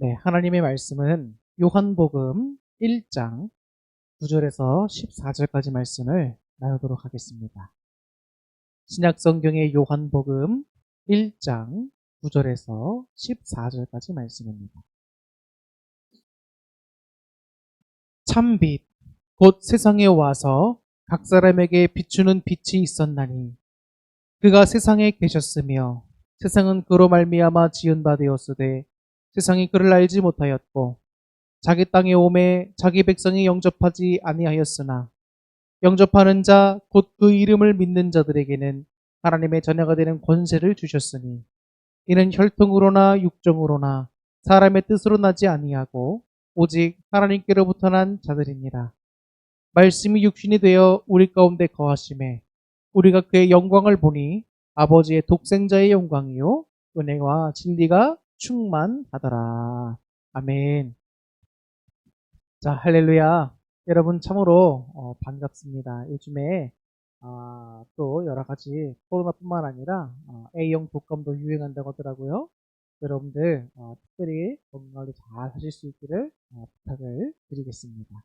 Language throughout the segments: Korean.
네, 하나님의 말씀은 요한복음 1장 9절에서 14절까지 말씀을 나누도록 하겠습니다. 신약성경의 요한복음 1장 9절에서 14절까지 말씀입니다. 참빛 곧 세상에 와서 각 사람에게 비추는 빛이 있었나니 그가 세상에 계셨으며 세상은 그로 말미암아 지은 바 되었으되 세상이 그를 알지 못하였고 자기 땅에 오매 자기 백성이 영접하지 아니하였으나 영접하는 자 곧 그 이름을 믿는 자들에게는 하나님의 자녀가 되는 권세를 주셨으니 이는 혈통으로나 육정으로나 사람의 뜻으로 나지 아니하고 오직 하나님께로부터 난 자들이니라. 말씀이 육신이 되어 우리 가운데 거하심에 우리가 그의 영광을 보니 아버지의 독생자의 영광이요 은혜와 진리가 충만하더라. 아멘. 자, 할렐루야. 여러분 참으로 반갑습니다. 요즘에 또 여러 가지 코로나뿐만 아니라 A형 독감도 유행한다고 하더라고요. 여러분들 특별히 건강관리 잘 하실 수 있기를 부탁을 드리겠습니다.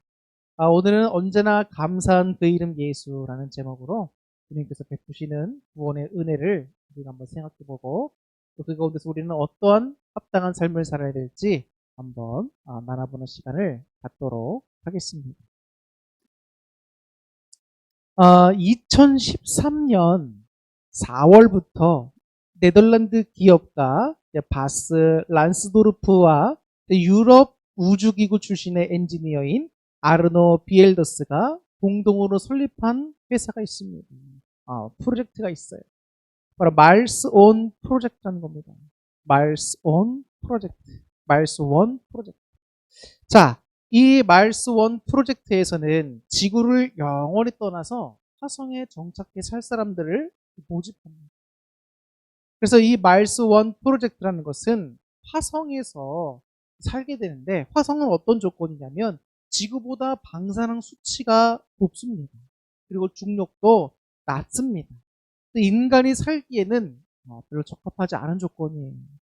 오늘은 언제나 감사한 그 이름 예수라는 제목으로 주님께서 베푸시는 구원의 은혜를 우리가 한번 생각해보고 또 그 가운데서 우리는 어떠한 합당한 삶을 살아야 될지 한번 나눠보는 시간을 갖도록 하겠습니다. 2013년 4월부터 네덜란드 기업가 바스 란스도르프와 유럽 우주기구 출신의 엔지니어인 아르노 비엘더스가 공동으로 설립한 회사가 있습니다. 프로젝트가 있어요. 바로 말스 온 프로젝트라는 겁니다. 말스 온 프로젝트. 말스 원 프로젝트. 자, 이 말스 원 프로젝트에서는 지구를 영원히 떠나서 화성에 정착해 살 사람들을 모집합니다. 그래서 이 말스 원 프로젝트라는 것은 화성에서 살게 되는데 화성은 어떤 조건이냐면 지구보다 방사능 수치가 높습니다. 그리고 중력도 낮습니다. 인간이 살기에는 별로 적합하지 않은 조건이에요.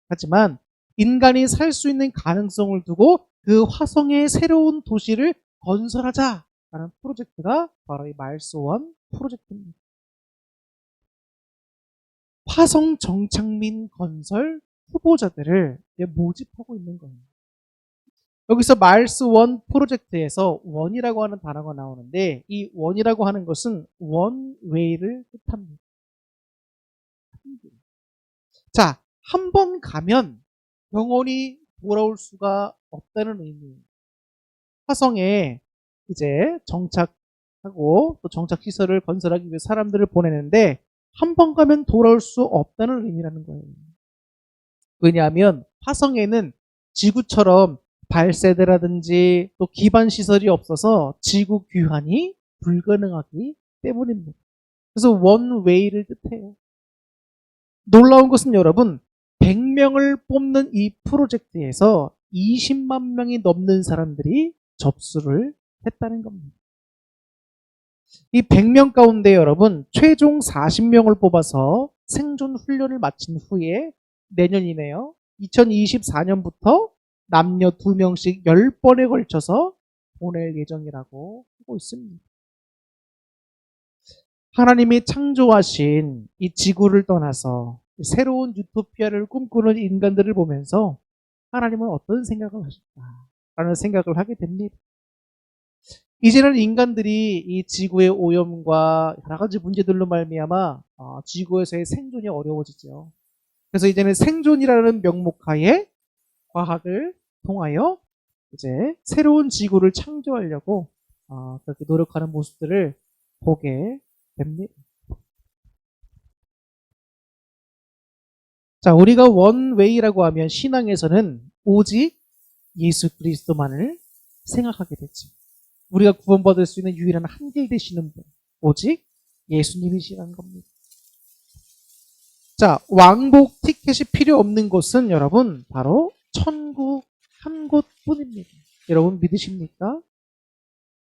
하지만 인간이 살 수 있는 가능성을 두고 그 화성의 새로운 도시를 건설하자라는 프로젝트가 바로 이 말스 원 프로젝트입니다. 화성 정착민 건설 후보자들을 모집하고 있는 거예요. 여기서 말스 원 프로젝트에서 원이라고 하는 단어가 나오는데 이 원이라고 하는 것은 원웨이를 뜻합니다. 자, 한 번 가면 영원히 돌아올 수가 없다는 의미예요. 화성에 이제 정착하고 또 정착 시설을 건설하기 위해 사람들을 보내는데 한 번 가면 돌아올 수 없다는 의미라는 거예요. 왜냐하면 화성에는 지구처럼 발세대라든지 또 기반 시설이 없어서 지구 귀환이 불가능하기 때문입니다. 그래서 원웨이를 뜻해요. 놀라운 것은 여러분 100명을 뽑는 이 프로젝트에서 20만 명이 넘는 사람들이 접수를 했다는 겁니다. 이 100명 가운데 여러분 최종 40명을 뽑아서 생존 훈련을 마친 후에 내년이네요. 2024년부터 남녀 2명씩 10번에 걸쳐서 보낼 예정이라고 하고 있습니다. 하나님이 창조하신 이 지구를 떠나서 새로운 유토피아를 꿈꾸는 인간들을 보면서 하나님은 어떤 생각을 하실까라는 생각을 하게 됩니다. 이제는 인간들이 이 지구의 오염과 여러 가지 문제들로 말미암아 지구에서의 생존이 어려워지죠. 그래서 이제는 생존이라는 명목하에 과학을 통하여 이제 새로운 지구를 창조하려고 그렇게 노력하는 모습들을 보게 됩니다. 자, 우리가 원웨이라고 하면 신앙에서는 오직 예수 그리스도만을 생각하게 되죠. 우리가 구원받을 수 있는 유일한 한길 되시는 분, 오직 예수님이시라는 겁니다. 자, 왕복 티켓이 필요 없는 곳은 여러분 바로 천국 한 곳뿐입니다. 여러분 믿으십니까?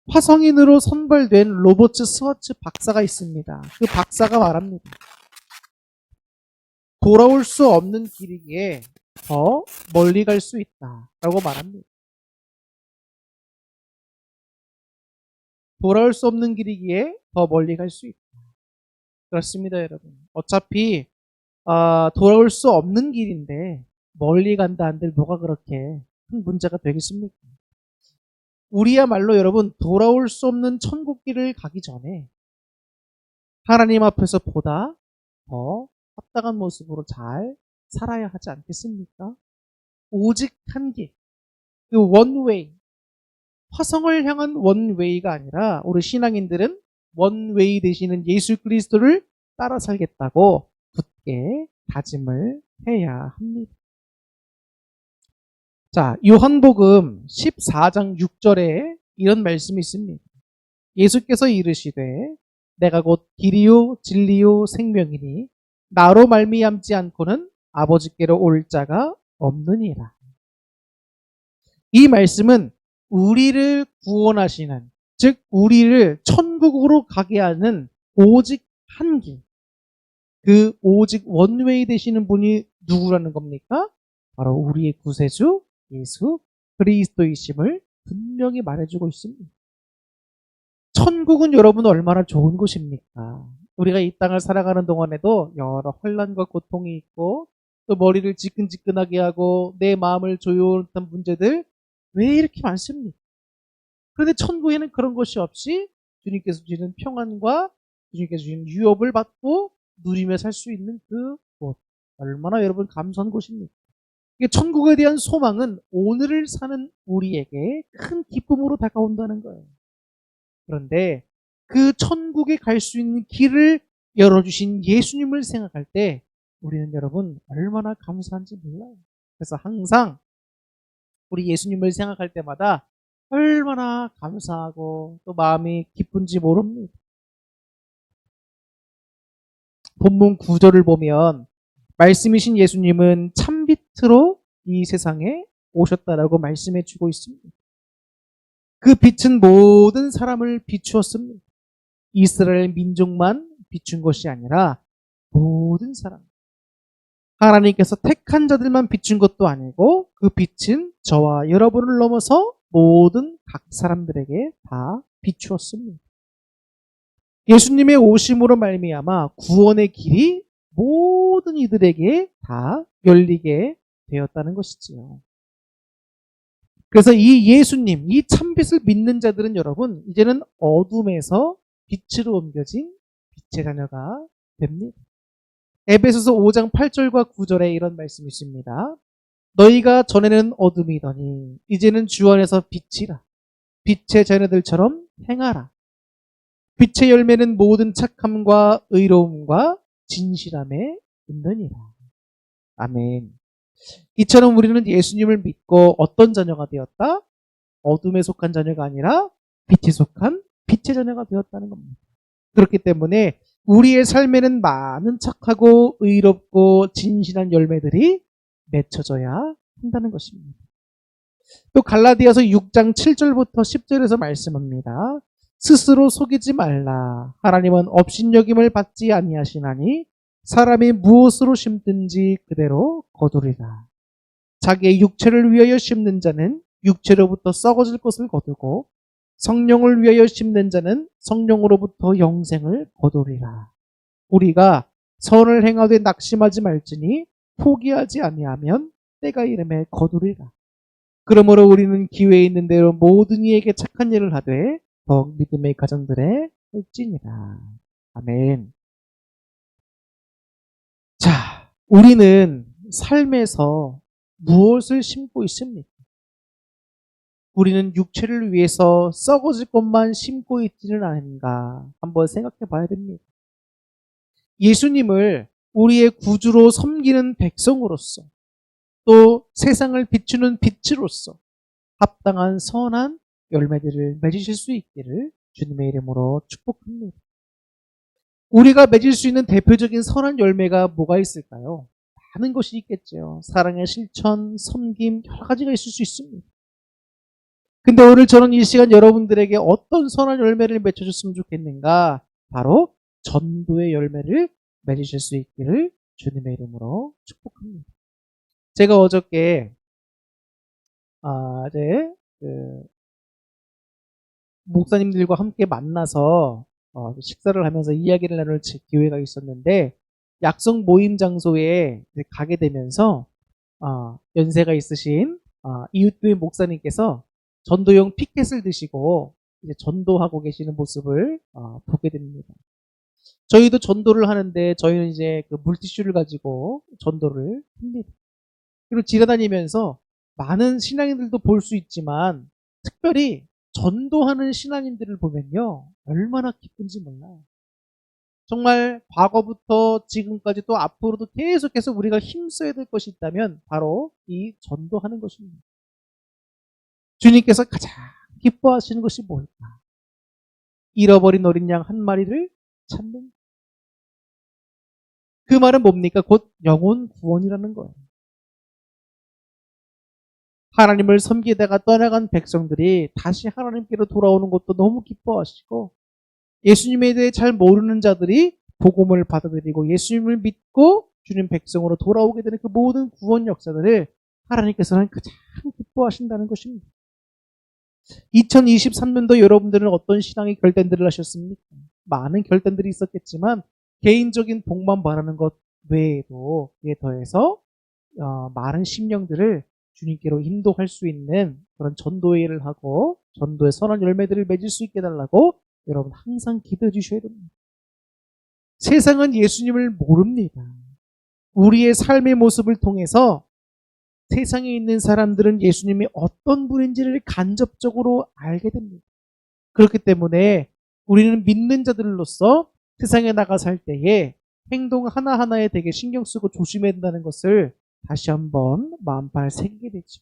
화성인으로 선발된 로버트 스와츠 박사가 있습니다. 그 박사가 말합니다. 돌아올 수 없는 길이기에 더 멀리 갈 수 있다라고 말합니다. 돌아올 수 없는 길이기에 더 멀리 갈 수 있다. 그렇습니다, 여러분. 어차피 돌아올 수 없는 길인데 멀리 간다 한들 뭐가 그렇게 큰 문제가 되겠습니까? 우리야말로 여러분 돌아올 수 없는 천국 길을 가기 전에 하나님 앞에서 보다 더 합당한 모습으로 잘 살아야 하지 않겠습니까? 오직 한 길, 그 원웨이, 화성을 향한 원웨이가 아니라 우리 신앙인들은 원웨이 되시는 예수 그리스도를 따라 살겠다고 굳게 다짐을 해야 합니다. 자, 요한복음 14장 6절에 이런 말씀이 있습니다. 예수께서 이르시되 내가 곧 길이요 진리요 생명이니 나로 말미암지 않고는 아버지께로 올 자가 없느니라. 이 말씀은 우리를 구원하시는, 즉 우리를 천국으로 가게 하는 오직 한 길, 그 오직 원웨이 되시는 분이 누구라는 겁니까? 바로 우리의 구세주 예수 그리스도이심을 분명히 말해주고 있습니다. 천국은 여러분 얼마나 좋은 곳입니까? 우리가 이 땅을 살아가는 동안에도 여러 혼란과 고통이 있고 또 머리를 지끈지끈하게 하고 내 마음을 조여오는 문제들 왜 이렇게 많습니까? 그런데 천국에는 그런 것이 없이 주님께서 주시는 평안과 주님께서 주시는 유업을 받고 누리며 살 수 있는 그 곳, 얼마나 여러분 감사한 곳입니까? 천국에 대한 소망은 오늘을 사는 우리에게 큰 기쁨으로 다가온다는 거예요. 그런데 그 천국에 갈 수 있는 길을 열어주신 예수님을 생각할 때 우리는 여러분 얼마나 감사한지 몰라요. 그래서 항상 우리 예수님을 생각할 때마다 얼마나 감사하고 또 마음이 기쁜지 모릅니다. 본문 9절을 보면 말씀이신 예수님은 참빛으로 이 세상에 오셨다라고 말씀해 주고 있습니다. 그 빛은 모든 사람을 비추었습니다. 이스라엘 민족만 비춘 것이 아니라 모든 사람. 하나님께서 택한 자들만 비춘 것도 아니고 그 빛은 저와 여러분을 넘어서 모든 각 사람들에게 다 비추었습니다. 예수님의 오심으로 말미암아 구원의 길이 모든 이들에게 다 열리게 되었다는 것이지요. 그래서 이 예수님, 이 참빛을 믿는 자들은 여러분 이제는 어둠에서 빛으로 옮겨진 빛의 자녀가 됩니다. 에베소서 5장 8절과 9절에 이런 말씀이 있습니다. 너희가 전에는 어둠이더니 이제는 주 안에서 빛이라. 빛의 자녀들처럼 행하라. 빛의 열매는 모든 착함과 의로움과 진실함에 있느니라. 아멘. 이처럼 우리는 예수님을 믿고 어떤 자녀가 되었다? 어둠에 속한 자녀가 아니라 빛에 속한 빛의 자녀가 되었다는 겁니다. 그렇기 때문에 우리의 삶에는 많은 착하고 의롭고 진실한 열매들이 맺혀져야 한다는 것입니다. 또 갈라디아서 6장 7절부터 10절에서 말씀합니다. 스스로 속이지 말라. 하나님은 업신여김을 받지 아니하시나니 사람이 무엇으로 심든지 그대로 거두리라. 자기의 육체를 위하여 심는 자는 육체로부터 썩어질 것을 거두고 성령을 위하여 심는 자는 성령으로부터 영생을 거두리라. 우리가 선을 행하되 낙심하지 말지니 포기하지 아니하면 때가 이름에 거두리라. 그러므로 우리는 기회에 있는 대로 모든 이에게 착한 일을 하되 더욱 믿음의 가정들에 할지니라. 아멘. 자, 우리는 삶에서 무엇을 심고 있습니까? 우리는 육체를 위해서 썩어질 것만 심고 있지는 않은가 한번 생각해 봐야 됩니다. 예수님을 우리의 구주로 섬기는 백성으로서 또 세상을 비추는 빛으로서 합당한 선한 열매들을 맺으실 수 있기를 주님의 이름으로 축복합니다. 우리가 맺을 수 있는 대표적인 선한 열매가 뭐가 있을까요? 많은 것이 있겠죠. 사랑의 실천, 섬김 여러 가지가 있을 수 있습니다. 근데 오늘 저는 이 시간 여러분들에게 어떤 선한 열매를 맺혀줬으면 좋겠는가? 바로 전도의 열매를 맺으실 수 있기를 주님의 이름으로 축복합니다. 제가 어저께 이제 그 목사님들과 함께 만나서 식사를 하면서 이야기를 나눌 기회가 있었는데 약속 모임 장소에 이제 가게 되면서 연세가 있으신 이웃교회 목사님께서 전도용 피켓을 드시고 이제 전도하고 계시는 모습을 보게 됩니다. 저희도 전도를 하는데 저희는 이제 그 물티슈를 가지고 전도를 합니다. 그리고 지나다니면서 많은 신앙인들도 볼 수 있지만 특별히 전도하는 신앙인들을 보면요, 얼마나 기쁜지 몰라요. 정말 과거부터 지금까지 또 앞으로도 계속해서 우리가 힘써야 될 것이 있다면 바로 이 전도하는 것입니다. 주님께서 가장 기뻐하시는 것이 뭘까? 잃어버린 어린 양 한 마리를 찾는. 그 말은 뭡니까? 곧 영혼 구원이라는 거예요. 하나님을 섬기다가 떠나간 백성들이 다시 하나님께로 돌아오는 것도 너무 기뻐하시고, 예수님에 대해 잘 모르는 자들이 복음을 받아들이고 예수님을 믿고 주님 백성으로 돌아오게 되는 그 모든 구원 역사들을 하나님께서는 가장 기뻐하신다는 것입니다. 2023년도 여러분들은 어떤 신앙의 결단들을 하셨습니까? 많은 결단들이 있었겠지만 개인적인 복만 바라는 것 외에도 이에 더해서 많은 심령들을 주님께로 인도할 수 있는 그런 전도의 일을 하고 전도의 선한 열매들을 맺을 수 있게 해달라고 여러분 항상 기도해 주셔야 됩니다. 세상은 예수님을 모릅니다. 우리의 삶의 모습을 통해서 세상에 있는 사람들은 예수님이 어떤 분인지를 간접적으로 알게 됩니다. 그렇기 때문에 우리는 믿는 자들로서 세상에 나가 살 때에 행동 하나하나에 되게 신경 쓰고 조심해야 된다는 것을 다시 한번 마음판에 새기게 되죠.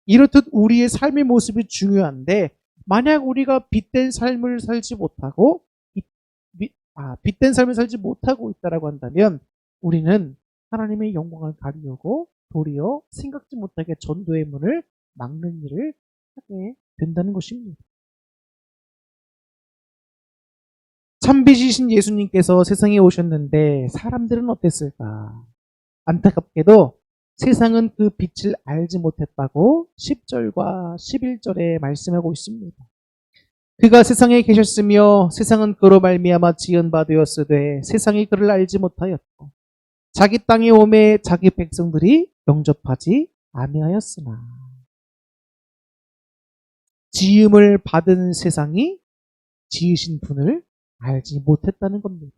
이렇듯 우리의 삶의 모습이 중요한데 만약 우리가 빛된 삶을 살지 못하고 빛된 삶을 살지 못하고 있다라고 한다면 우리는 하나님의 영광을 가리려고 도리어 생각지 못하게 전도의 문을 막는 일을 하게 된다는 것입니다. 참빛이신 예수님께서 세상에 오셨는데 사람들은 어땠을까? 안타깝게도 세상은 그 빛을 알지 못했다고 10절과 11절에 말씀하고 있습니다. 그가 세상에 계셨으며 세상은 그로 말미암아 지은 바 되었으되 세상이 그를 알지 못하였고 자기 땅에 오매 자기 백성들이 영접하지 아니하였으나 지음을 받은 세상이 지으신 분을 알지 못했다는 겁니다.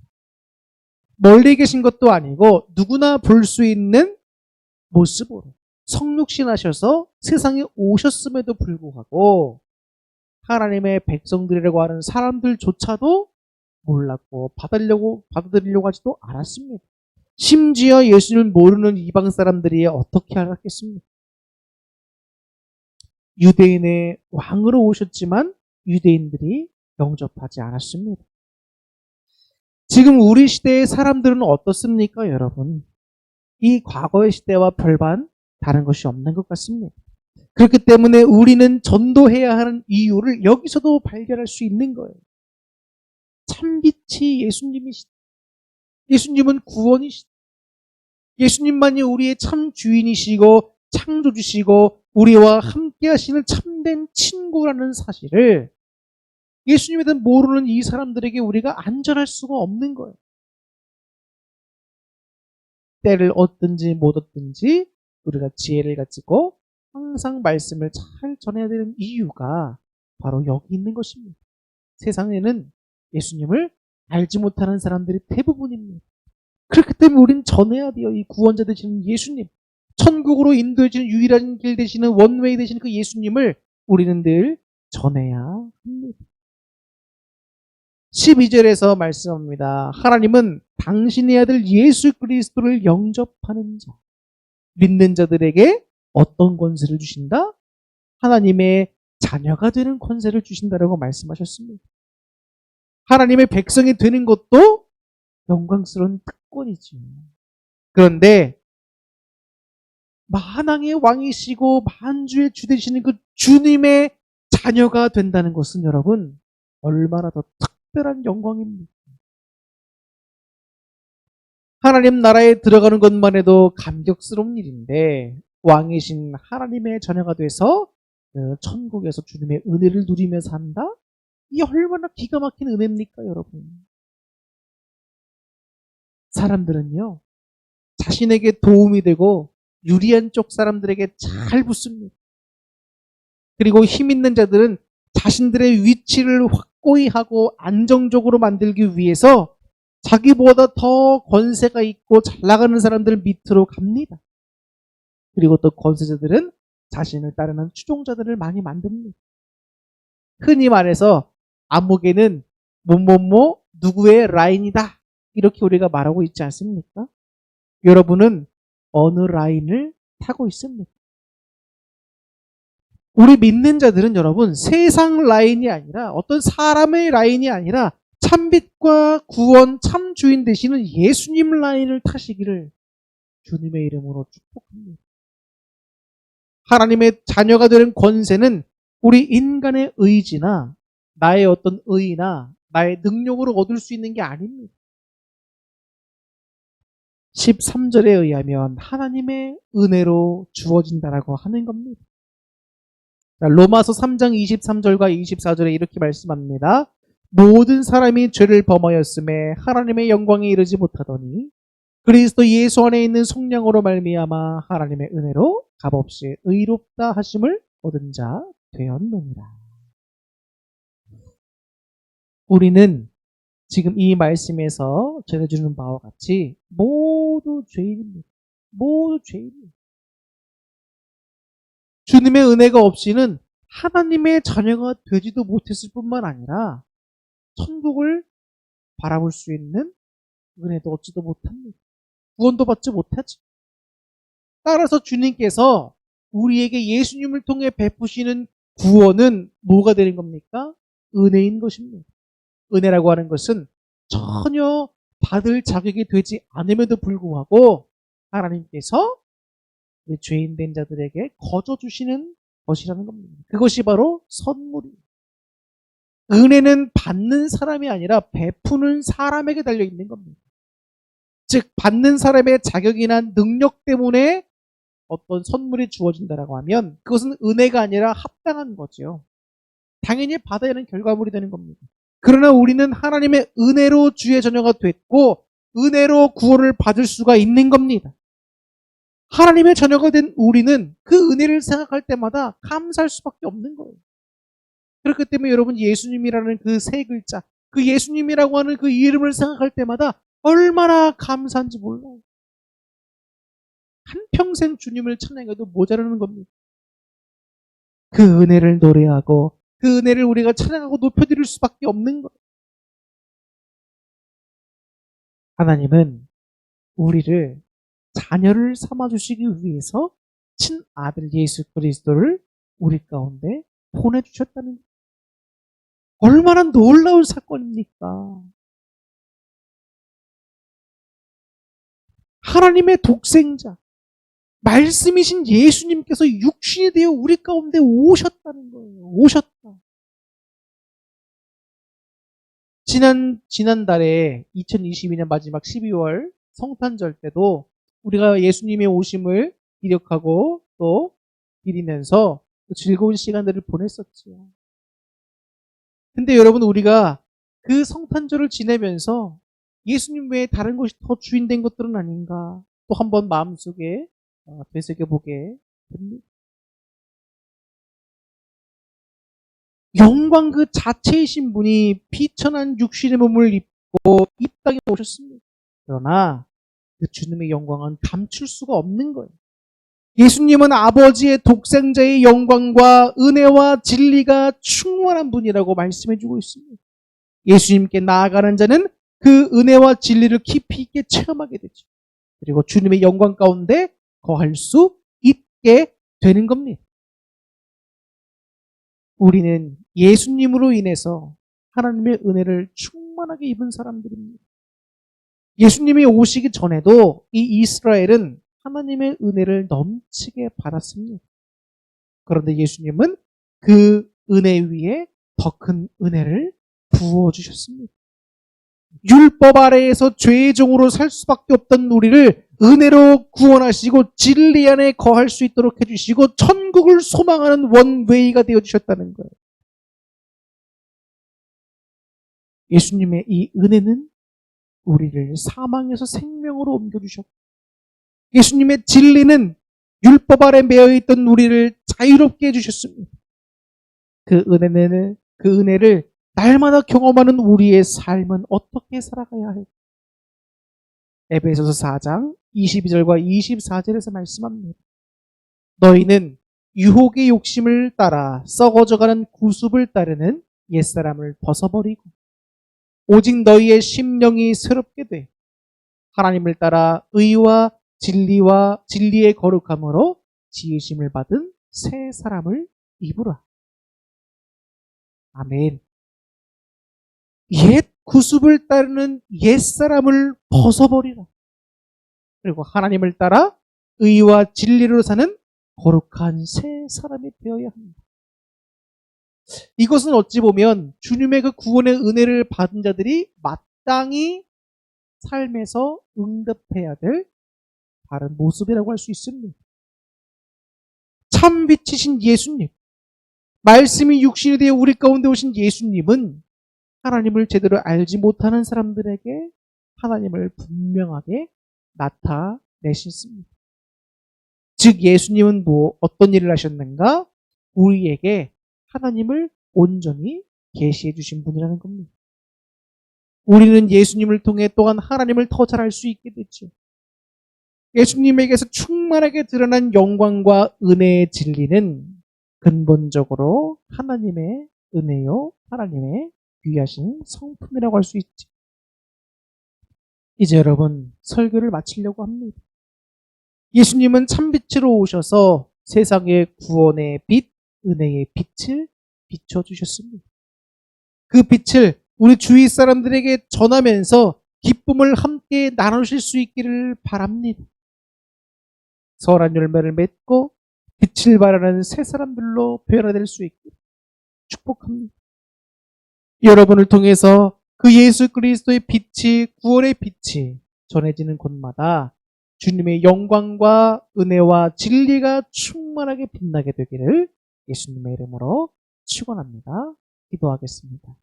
멀리 계신 것도 아니고 누구나 볼 수 있는 모습으로 성육신하셔서 세상에 오셨음에도 불구하고 하나님의 백성들이라고 하는 사람들조차도 몰랐고 받아들이려고 하지도 않았습니다. 심지어 예수님을 모르는 이방 사람들이 어떻게 알았겠습니까? 유대인의 왕으로 오셨지만 유대인들이 영접하지 않았습니다. 지금 우리 시대의 사람들은 어떻습니까, 여러분? 이 과거의 시대와 별반 다른 것이 없는 것 같습니다. 그렇기 때문에 우리는 전도해야 하는 이유를 여기서도 발견할 수 있는 거예요. 참빛이 예수님이시다. 예수님은 구원이시다. 예수님만이 우리의 참 주인이시고 창조주시고 우리와 함께 하시는 참된 친구라는 사실을 예수님에 대한 모르는 이 사람들에게 우리가 안전할 수가 없는 거예요. 때를 얻든지 못 얻든지 우리가 지혜를 가지고 항상 말씀을 잘 전해야 되는 이유가 바로 여기 있는 것입니다. 세상에는 예수님을 알지 못하는 사람들이 대부분입니다. 그렇기 때문에 우리는 전해야 돼요. 이 구원자 되시는 예수님, 천국으로 인도해주는 유일한 길 되시는 원웨이 되시는 그 예수님을 우리는 늘 전해야 합니다. 12절에서 말씀합니다. 하나님은 당신의 아들 예수 그리스도를 영접하는 자, 믿는 자들에게 어떤 권세를 주신다? 하나님의 자녀가 되는 권세를 주신다라고 말씀하셨습니다. 하나님의 백성이 되는 것도 영광스러운 특권이죠. 그런데 만왕의 왕이시고 만주의 주 되시는 그 주님의 자녀가 된다는 것은 여러분 얼마나 더 특별한 영광입니다. 하나님 나라에 들어가는 것만 해도 감격스러운 일인데 왕이신 하나님의 자녀가 돼서 천국에서 주님의 은혜를 누리며 산다? 이게 얼마나 기가 막힌 은혜입니까, 여러분? 사람들은요, 자신에게 도움이 되고 유리한 쪽 사람들에게 잘 붙습니다. 그리고 힘 있는 자들은 자신들의 위치를 확고히 하고 안정적으로 만들기 위해서 자기보다 더 권세가 있고 잘 나가는 사람들 밑으로 갑니다. 그리고 또 권세자들은 자신을 따르는 추종자들을 많이 만듭니다. 흔히 말해서 암흑에는 뭐뭐뭐 누구의 라인이다, 이렇게 우리가 말하고 있지 않습니까? 여러분은 어느 라인을 타고 있습니까? 우리 믿는 자들은 여러분 세상 라인이 아니라 어떤 사람의 라인이 아니라 참빛과 구원 참 주인 되시는 예수님 라인을 타시기를 주님의 이름으로 축복합니다. 하나님의 자녀가 되는 권세는 우리 인간의 의지나 나의 어떤 의나 나의 능력으로 얻을 수 있는 게 아닙니다. 13절에 의하면 하나님의 은혜로 주어진다라고 하는 겁니다. 로마서 3장 23절과 24절에 이렇게 말씀합니다. 모든 사람이 죄를 범하였음에 하나님의 영광에 이르지 못하더니 그리스도 예수 안에 있는 성령으로 말미암아 하나님의 은혜로 값없이 의롭다 하심을 얻은 자 되었느니라. 우리는 지금 이 말씀에서 전해주는 바와 같이 모두 죄인입니다. 모두 죄인입니다. 주님의 은혜가 없이는 하나님의 자녀가 되지도 못했을 뿐만 아니라 천국을 바라볼 수 있는 은혜도 얻지도 못합니다. 구원도 받지 못하지. 따라서 주님께서 우리에게 예수님을 통해 베푸시는 구원은 뭐가 되는 겁니까? 은혜인 것입니다. 은혜라고 하는 것은 전혀 받을 자격이 되지 않음에도 불구하고 하나님께서 죄인 된 자들에게 거저 주시는 것이라는 겁니다. 그것이 바로 선물입니다. 은혜는 받는 사람이 아니라 베푸는 사람에게 달려있는 겁니다. 즉 받는 사람의 자격이나 능력 때문에 어떤 선물이 주어진다라고 하면 그것은 은혜가 아니라 합당한 거죠. 당연히 받아야 하는 결과물이 되는 겁니다. 그러나 우리는 하나님의 은혜로 주의 자녀가 됐고 은혜로 구원을 받을 수가 있는 겁니다. 하나님의 자녀가 된 우리는 그 은혜를 생각할 때마다 감사할 수밖에 없는 거예요. 그렇기 때문에 여러분 예수님이라는 그 세 글자, 그 예수님이라고 하는 그 이름을 생각할 때마다 얼마나 감사한지 몰라요. 한평생 주님을 찬양해도 모자라는 겁니다. 그 은혜를 노래하고 그 은혜를 우리가 찬양하고 높여드릴 수밖에 없는 거예요. 하나님은 우리를 자녀를 삼아주시기 위해서 친아들 예수 그리스도를 우리 가운데 보내주셨다는 거예요. 얼마나 놀라운 사건입니까? 하나님의 독생자, 말씀이신 예수님께서 육신이 되어 우리 가운데 오셨다는 거예요. 오셨다. 지난달에 2022년 마지막 12월 성탄절 때도 우리가 예수님의 오심을 기력하고 또 기리면서 즐거운 시간들을 보냈었죠. 근데 여러분 우리가 그 성탄절을 지내면서 예수님 외에 다른 것이 더 주인된 것들은 아닌가 또 한번 마음속에 되새겨보게 됩니다. 영광 그 자체이신 분이 비천한 육신의 몸을 입고 이 땅에 오셨습니다. 그러나 그 주님의 영광은 감출 수가 없는 거예요. 예수님은 아버지의 독생자의 영광과 은혜와 진리가 충만한 분이라고 말씀해주고 있습니다. 예수님께 나아가는 자는 그 은혜와 진리를 깊이 있게 체험하게 되죠. 그리고 주님의 영광 가운데 거할 수 있게 되는 겁니다. 우리는 예수님으로 인해서 하나님의 은혜를 충만하게 입은 사람들입니다. 예수님이 오시기 전에도 이 이스라엘은 하나님의 은혜를 넘치게 받았습니다. 그런데 예수님은 그 은혜 위에 더 큰 은혜를 부어주셨습니다. 율법 아래에서 죄의 종으로 살 수밖에 없던 우리를 은혜로 구원하시고 진리 안에 거할 수 있도록 해주시고 천국을 소망하는 원웨이가 되어주셨다는 거예요. 예수님의 이 은혜는 우리를 사망에서 생명으로 옮겨주셨고, 예수님의 진리는 율법 아래 매여있던 우리를 자유롭게 해주셨습니다. 그 은혜를 날마다 경험하는 우리의 삶은 어떻게 살아가야 할까? 에베소서 4장 22절과 24절에서 말씀합니다. 너희는 유혹의 욕심을 따라 썩어져가는 구습을 따르는 옛사람을 벗어버리고 오직 너희의 심령이 새롭게 돼 하나님을 따라 의와 진리의 거룩함으로 지으심을 받은 새 사람을 입으라. 아멘. 옛 구습을 따르는 옛사람을 벗어버리라. 그리고 하나님을 따라 의와 진리로 사는 거룩한 새 사람이 되어야 합니다. 이것은 어찌 보면 주님의 그 구원의 은혜를 받은 자들이 마땅히 삶에서 응답해야 될 바른 모습이라고 할 수 있습니다. 참 빛이신 예수님, 말씀이 육신이 되어 우리 가운데 오신 예수님은 하나님을 제대로 알지 못하는 사람들에게 하나님을 분명하게 나타내셨습니다. 즉 예수님은 어떤 일을 하셨는가? 우리에게 하나님을 온전히 계시해 주신 분이라는 겁니다. 우리는 예수님을 통해 또한 하나님을 더 잘 알 수 있게 됐죠. 예수님에게서 충만하게 드러난 영광과 은혜의 진리는 근본적으로 하나님의 은혜요, 하나님의 귀하신 성품이라고 할 수 있지. 이제 여러분 설교를 마치려고 합니다. 예수님은 참빛으로 오셔서 세상의 구원의 빛, 은혜의 빛을 비춰주셨습니다. 그 빛을 우리 주위 사람들에게 전하면서 기쁨을 함께 나누실 수 있기를 바랍니다. 선한 열매를 맺고 빛을 발하는 새 사람들로 변화될 수 있기를 축복합니다. 여러분을 통해서 그 예수 그리스도의 빛이, 구원의 빛이 전해지는 곳마다 주님의 영광과 은혜와 진리가 충만하게 빛나게 되기를 예수님의 이름으로 축원합니다. 기도하겠습니다.